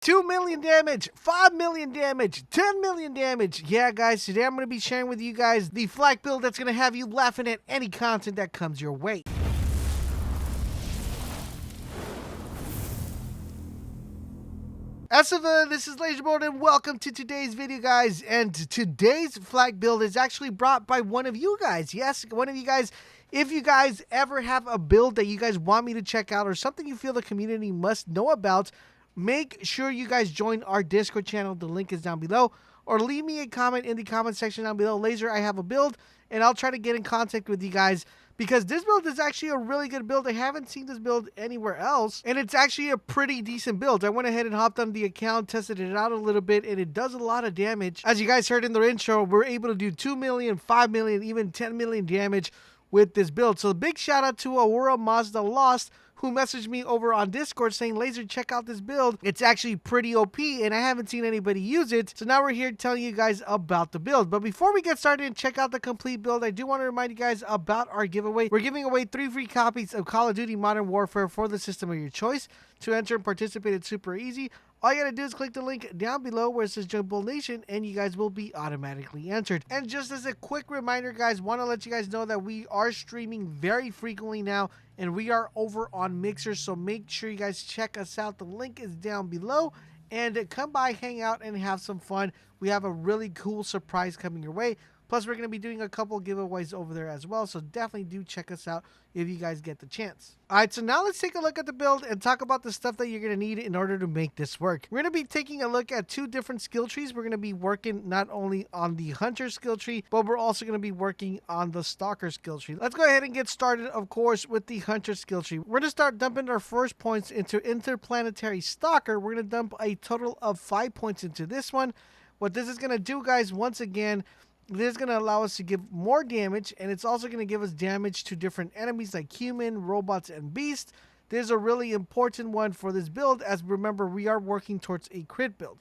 2 million damage, 5 million damage, 10 million damage. Yeah, guys, today I'm going to be sharing with you guys the flak build that's going to have you laughing at any content that comes your way. This is LaserBolt and welcome to today's video, guys. And today's flag build is actually brought by one of you guys. Yes, one of you guys. If you guys ever have a build that you guys want me to check out or something you feel the community must know about, make sure you guys join our Discord channel. The link is down below. Or leave me a comment in the comment section down below. Laser, I have a build, and I'll try to get in contact with you guys, because this build is actually a really good build. I haven't seen this build anywhere else, and it's actually a pretty decent build. I went ahead and hopped on the account, tested it out a little bit, and it does a lot of damage. As you guys heard in the intro, we're able to do 2 million, 5 million, even 10 million damage with this build. So big shout out to Aurora Mazda Lost, who messaged me over on Discord saying, Laser, check out this build. It's actually pretty OP, and I haven't seen anybody use it. So now we're here telling you guys about the build. But before we get started and check out the complete build, I do want to remind you guys about our giveaway. We're giving away 3 free copies of Call of Duty Modern Warfare for the system of your choice. To enter and participate, it's super easy. All you gotta do is click the link down below where it says Join Bolt Nation, and you guys will be automatically entered. And just as a quick reminder, guys, want to let you guys know that we are streaming very frequently now, and we are over on Mixer, so make sure you guys check us out. The link is down below, and come by, hang out, and have some fun. We have a really cool surprise coming your way. Plus, we're going to be doing a couple giveaways over there as well, so definitely do check us out if you guys get the chance. All right, so now let's take a look at the build and talk about the stuff that you're going to need in order to make this work. We're going to be taking a look at 2 different skill trees. We're going to be working not only on the Hunter skill tree, but we're also going to be working on the Stalker skill tree. Let's go ahead and get started, of course, with the Hunter skill tree. We're going to start dumping our first points into Interplanetary Stalker. We're going to dump a total of 5 points into this one. What this is going to do, guys, once again, this is going to allow us to give more damage, and it's also going to give us damage to different enemies like human, robots, and beasts. This is a really important one for this build, as remember, we are working towards a crit build.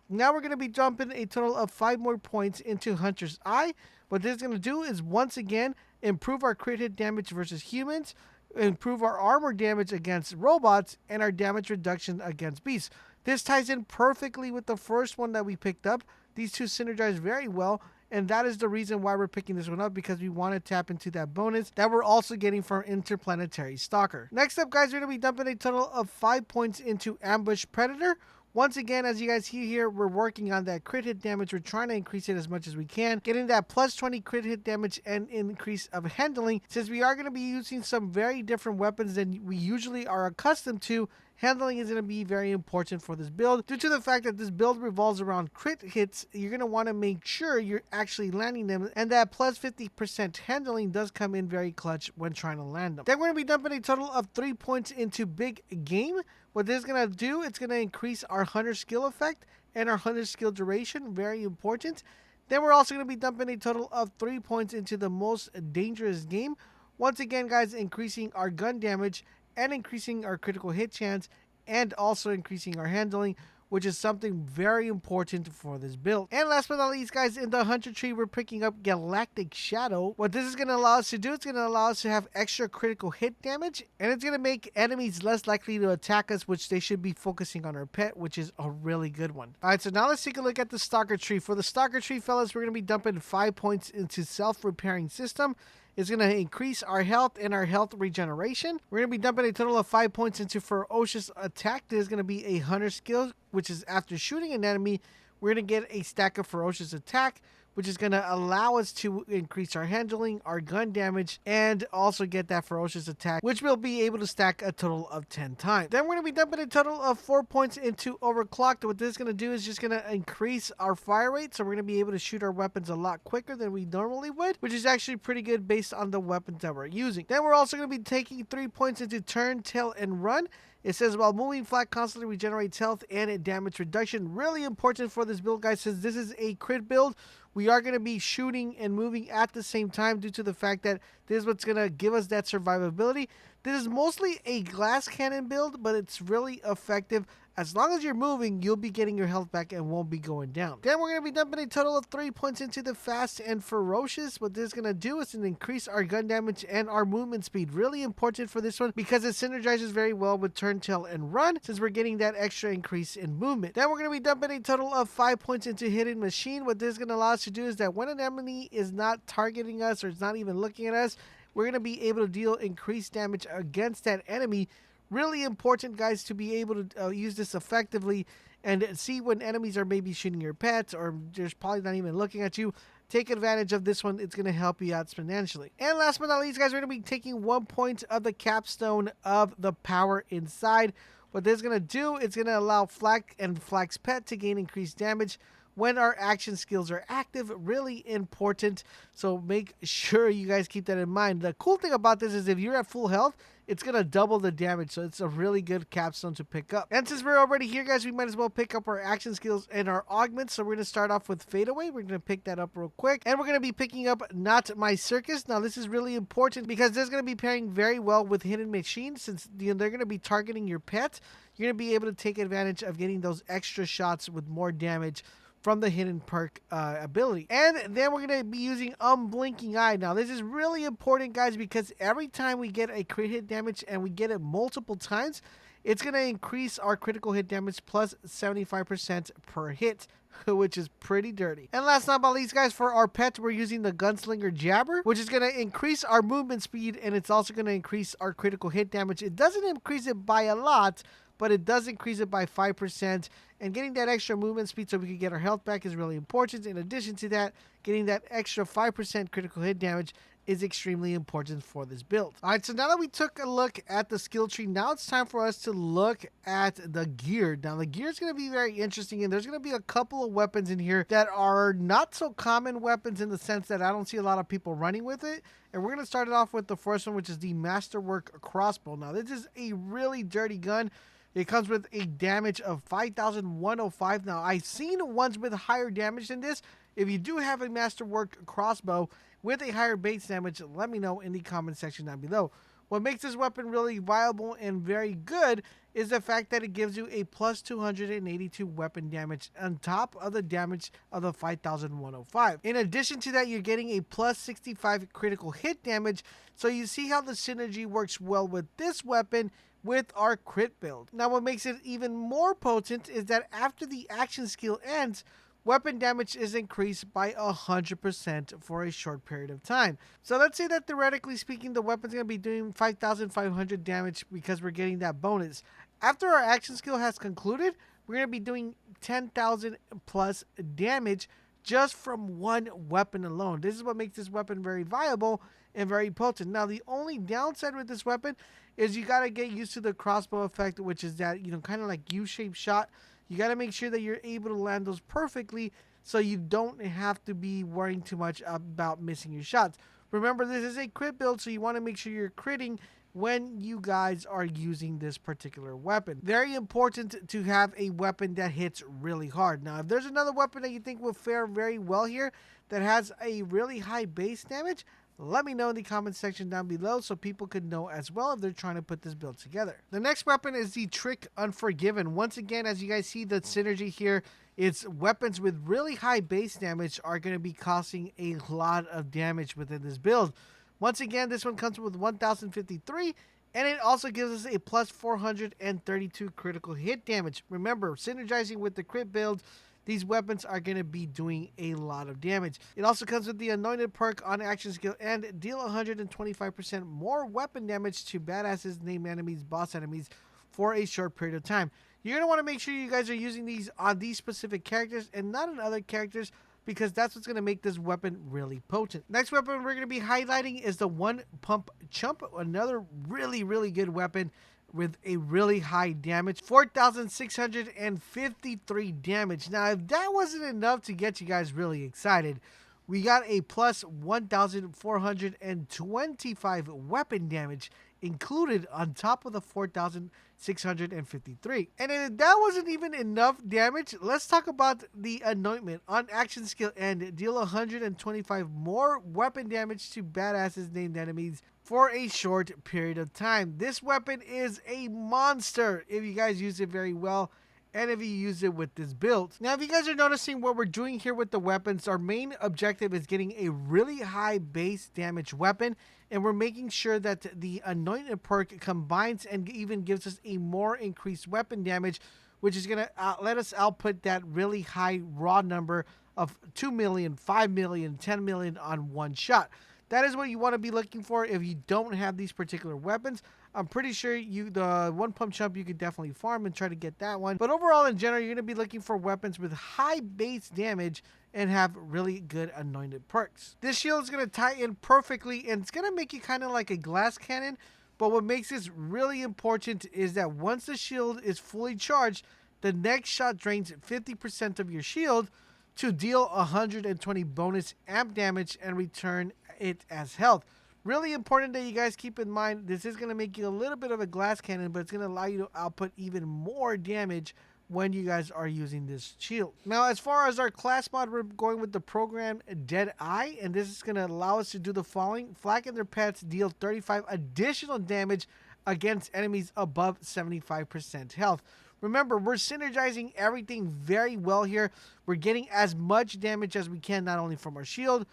Now we're going to be dumping a total of 5 more points into Hunter's Eye. What this is going to do is, once again, improve our crit hit damage versus humans, improve our armor damage against robots, and our damage reduction against beasts. This ties in perfectly with the first one that we picked up. These two synergize very well. And that is the reason why we're picking this one up, because we want to tap into that bonus that we're also getting from Interplanetary Stalker. Next up, guys, we're going to be dumping a total of 5 points into Ambush Predator. Once again, as you guys see here, we're working on that crit hit damage. We're trying to increase it as much as we can, getting that plus 20 crit hit damage and increase of handling. Since we are going to be using some very different weapons than we usually are accustomed to, handling is going to be very important for this build. Due to the fact that this build revolves around crit hits, you're going to want to make sure you're actually landing them, and that plus 50% handling does come in very clutch when trying to land them. Then we're going to be dumping a total of 3 points into Big Game. What this is going to do, it's going to increase our Hunter skill effect and our Hunter skill duration, very important. Then we're also going to be dumping a total of 3 points into the Most Dangerous Game. Once again, guys, increasing our gun damage and increasing our critical hit chance, and also increasing our handling, which is something very important for this build. And last but not least, guys, in the Hunter tree, we're picking up Galactic Shadow. What this is going to allow us to do, it's going to allow us to have extra critical hit damage, and it's going to make enemies less likely to attack us, which they should be focusing on our pet, which is a really good one. All right, so now let's take a look at the Stalker tree. For the Stalker tree, fellas, we're going to be dumping 5 points into Self-Repairing System. It's going to increase our health and our health regeneration. We're going to be dumping a total of 5 points into Ferocious Attack. This is going to be a Hunter skill, which is after shooting an enemy, we're going to get a stack of Ferocious Attack, which is going to allow us to increase our handling, our gun damage, and also get that Ferocious Attack, which we'll be able to stack a total of 10 times. Then we're going to be dumping a total of 4 points into Overclocked. What this is going to do is just going to increase our fire rate, so we're going to be able to shoot our weapons a lot quicker than we normally would, which is actually pretty good based on the weapons that we're using. Then we're also going to be taking 3 points into Turn, Tail, and Run. It says, while moving flat constantly regenerates health and damage reduction. Really important for this build, guys, since this is a crit build. We are going to be shooting and moving at the same time due to the fact that this is what's going to give us that survivability. This is mostly a glass cannon build, but it's really effective As long as you're moving, you'll be getting your health back and won't be going down. Then we're going to be dumping a total of 3 points into the Fast and Ferocious. What this is going to do is increase our gun damage and our movement speed. Really important for this one because it synergizes very well with turn, tail, and run since we're getting that extra increase in movement. Then we're going to be dumping a total of 5 points into Hidden Machine. What this is going to allow us to do is that when an enemy is not targeting us or is not even looking at us, we're going to be able to deal increased damage against that enemy. Really important, guys, to be able to use this effectively and see when enemies are maybe shooting your pets or just probably not even looking at you. Take advantage of this one. It's going to help you out exponentially. And last but not least, guys, we're going to be taking 1 point of the capstone of the power inside. What this is going to do, it's going to allow Flak and Flak's pet to gain increased damage when our action skills are active. Really important, so make sure you guys keep that in mind. The cool thing about this is if you're at full health, it's going to double the damage, so it's a really good capstone to pick up. And since we're already here, guys, we might as well pick up our action skills and our augments. So we're going to start off with Fadeaway. We're going to pick that up real quick, and we're going to be picking up Not My Circus. Now this is really important because this is going to be pairing very well with Hidden Machine since they're going to be targeting your pet. You're going to be able to take advantage of getting those extra shots with more damage from the hidden perk ability. And then we're going to be using Unblinking Eye. Now this is really important, guys, because every time we get a crit hit damage and we get it multiple times, it's going to increase our critical hit damage plus 75% per hit, which is pretty dirty. And last but not least, guys, for our pet, we're using the Gunslinger Jabber, which is going to increase our movement speed, and it's also going to increase our critical hit damage. It doesn't increase it by a lot, but it does increase it by 5%, and getting that extra movement speed so we can get our health back is really important. In addition to that, getting that extra 5% critical hit damage is extremely important for this build. All right, so now that we took a look at the skill tree, now it's time for us to look at the gear. Now the gear is going to be very interesting, and there's going to be a couple of weapons in here that are not so common weapons in the sense that I don't see a lot of people running with it. And we're going to start it off with the first one, which is the Masterwork Crossbow. Now this is a really dirty gun. It comes with a damage of 5,105. Now, I've seen ones with higher damage than this. If you do have a Masterwork Crossbow with a higher base damage, let me know in the comment section down below. What makes this weapon really viable and very good is the fact that it gives you a plus 282 weapon damage on top of the damage of the 5,105. In addition to that, you're getting a plus 65 critical hit damage. So you see how the synergy works well with this weapon with our crit build. Now what makes it even more potent is that after the action skill ends, weapon damage is increased by 100% for a short period of time. So let's say that theoretically speaking, the weapon's going to be doing 5,500 damage because we're getting that bonus. After our action skill has concluded, we're going to be doing 10,000 plus damage just from one weapon alone. This is what makes this weapon very viable and very potent. Now the only downside with this weapon is you got to get used to the crossbow effect, which is that, kind of like U-shaped shot. You got to make sure that you're able to land those perfectly so you don't have to be worrying too much about missing your shots. Remember, this is a crit build, so you want to make sure you're critting when you guys are using this particular weapon. Very important to have a weapon that hits really hard. Now, if there's another weapon that you think will fare very well here that has a really high base damage, let me know in the comment section down below so people could know as well if they're trying to put this build together. The next weapon is the Trick Unforgiven. Once again, as you guys see the synergy here, it's weapons with really high base damage are going to be causing a lot of damage within this build. Once again, this one comes with 1,053, and it also gives us a plus 432 critical hit damage. Remember, synergizing with the crit build, these weapons are going to be doing a lot of damage. It also comes with the Anointed perk on action skill and deal 125% more weapon damage to badasses, named enemies, boss enemies for a short period of time. You're going to want to make sure you guys are using these on these specific characters and not on other characters, because that's what's going to make this weapon really potent. Next weapon we're going to be highlighting is the One Pump Chump, another really good weapon with a really high damage, 4,653 damage. Now, if that wasn't enough to get you guys really excited, we got a plus 1,425 weapon damage included on top of the 4,653. And if that wasn't even enough damage, let's talk about the Anointment. On action skill end, deal 125 more weapon damage to badasses, named enemies for a short period of time. This weapon is a monster if you guys use it very well. and if you use it with this build. Now, if you guys are noticing what we're doing here with the weapons, our main objective is getting a really high base damage weapon, and we're making sure that the Anointed perk combines and even gives us a more increased weapon damage, which is going to let us output that really high raw number of 2 million, 5 million, 10 million on one shot. That is what you want to be looking for if you don't have these particular weapons. I'm pretty sure the one pump chump you could definitely farm and try to get that one. But overall, in general, you're going to be looking for weapons with high base damage and have really good anointed perks. This shield is going to tie in perfectly, and it's going to make you kind of like a glass cannon. But what makes this really important is that once the shield is fully charged, the next shot drains 50% of your shield to deal 120 bonus amp damage and return it as health. Really important that you guys keep in mind, this is going to make you a little bit of a glass cannon, but it's going to allow you to output even more damage when you guys are using this shield. Now, as far as our class mod, we're going with the program Dead Eye, and this is going to allow us to do the following. Flak and their pets deal 35 additional damage against enemies above 75% health. Remember, we're synergizing everything very well here. We're getting as much damage as we can, not only from our shield,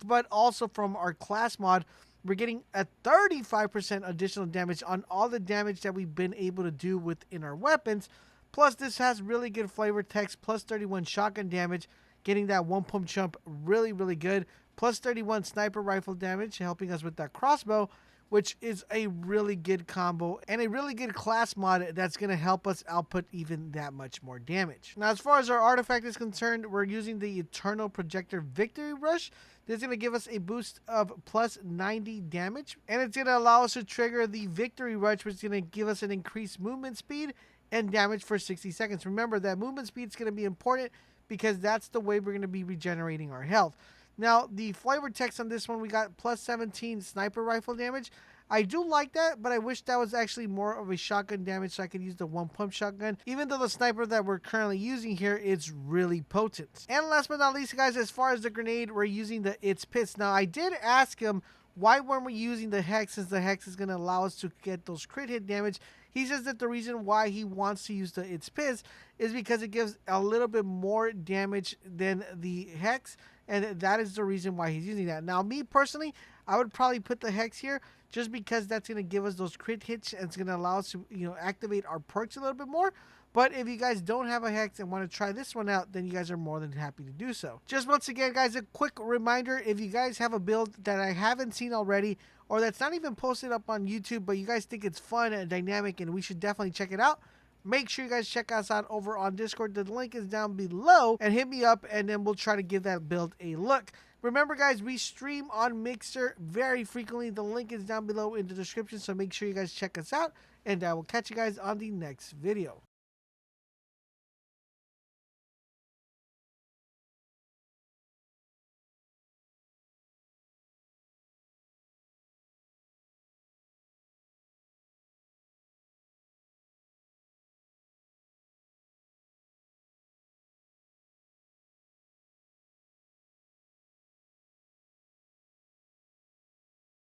but also from our class mod. We're getting a 35% additional damage on all the damage that we've been able to do within our weapons. Plus, this has really good flavor text, plus 31 shotgun damage, getting that one pump chump really, really good. Plus 31 sniper rifle damage, helping us with that crossbow, which is a really good combo and a really good class mod that's going to help us output even that much more damage. Now, as far as our artifact is concerned, we're using the Eternal Projector Victory Rush. This is going to give us a boost of plus 90 damage, and it's going to allow us to trigger the Victory Rush, which is going to give us an increased movement speed and damage for 60 seconds. Remember that movement speed is going to be important because that's the way we're going to be regenerating our health. Now, the flavor text on this one, we got plus 17 sniper rifle damage. I do like that, but I wish that was actually more of a shotgun damage so I could use the one pump shotgun. Even though the sniper that we're currently using here is really potent. And last but not least, guys, as far as the grenade, we're using the It's Pits. Now, I did ask him, why weren't we using the Hex, since the Hex is going to allow us to get those crit hit damage. He says that the reason why he wants to use the It's Pits is because it gives a little bit more damage than the Hex, and that is the reason why he's using that. Now, me personally, I would probably put the Hex here just because that's going to give us those crit hits and it's going to allow us to, activate our perks a little bit more. But if you guys don't have a Hex and want to try this one out, then you guys are more than happy to do so. Just once again, guys, a quick reminder, if you guys have a build that I haven't seen already or that's not even posted up on YouTube, but you guys think it's fun and dynamic and we should definitely check it out, make sure you guys check us out over on Discord. The link is down below, and hit me up and then we'll try to give that build a look. Remember, guys, we stream on Mixer very frequently. The link is down below in the description, so make sure you guys check us out, and I will catch you guys on the next video.